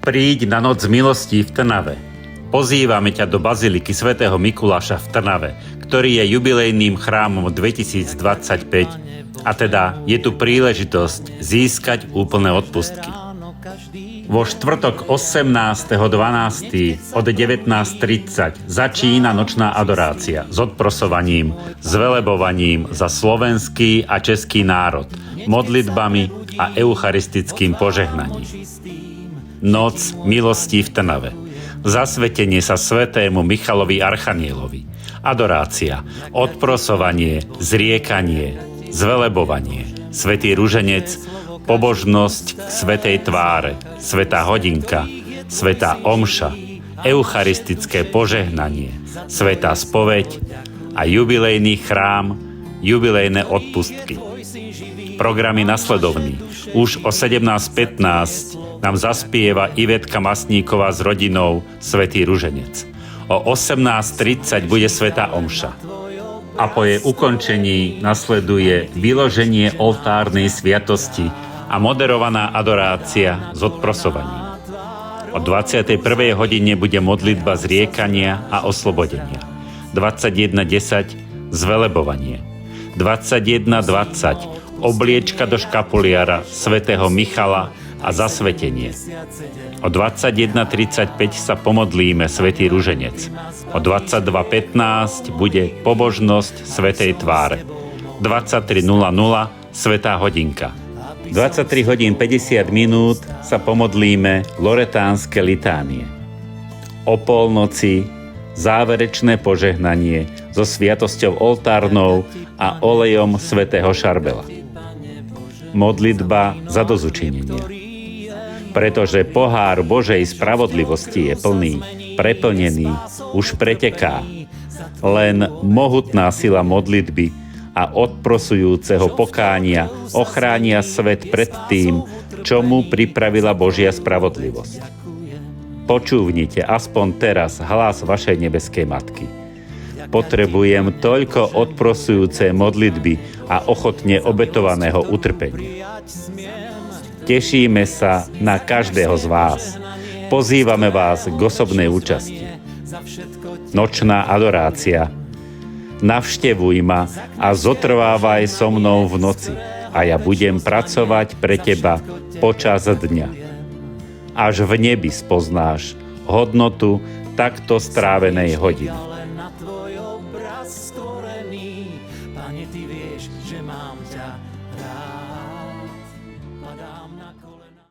Príď na noc milostí v Trnave. Pozývame ťa do baziliky svätého Mikuláša v Trnave, ktorý je jubilejným chrámom 2025, a teda je tu príležitosť získať úplné odpustky. Vo štvrtok 18.12. od 19.30 začína nočná adorácia s odprosovaním, s velebovaním za slovenský a český národ, modlitbami a eucharistickým požehnaním. Noc milostí v Trnave. Zasvetenie sa svätému Michalovi Archanielovi. Adorácia, odprosovanie, zriekanie, zvelebovanie, svätý ruženec, pobožnosť k svätej tváre, svätá hodinka, svätá omša, eucharistické požehnanie, svätá spoveď a jubilejný chrám, jubilejné odpustky. Program je nasledovný. Už o 17.15 nám zaspieva Ivetka Masníková s rodinou svätý ruženec. O 18.30 bude svätá omša. A po jej ukončení nasleduje vyloženie oltárnej sviatosti a moderovaná adorácia s odprosovaním. O 21. hodine bude modlitba zriekania a oslobodenia. 21.10 zvelebovanie. 21.20 obliečka do škapuliara svätého Michala a zasvetenie. O 21.35 sa pomodlíme svätý ruženec. O 22.15 bude pobožnosť svätej tváre. 23.00 svätá hodinka. 23 hodín 50 minút sa pomodlíme loretánske litánie. O polnoci záverečné požehnanie so sviatosťou oltárnou a olejom svätého Šarbela. Modlitba za dozučinenie. Pretože pohár Božej spravodlivosti je plný, preplnený, už preteká. Len mohutná sila modlitby a odprosujúceho pokánia ochránia svet pred tým, čo mu pripravila Božia spravodlivosť. Počúvnite aspoň teraz hlas vašej nebeskej Matky. Potrebujem toľko odprosujúce modlitby a ochotne obetovaného utrpenia. Tešíme sa na každého z vás. Pozývame vás k osobnej účasti. Nočná adorácia. Navštevuj ma a zotrvávaj so mnou v noci a ja budem pracovať pre teba počas dňa. Až v nebi spoznáš hodnotu takto strávenej hodiny.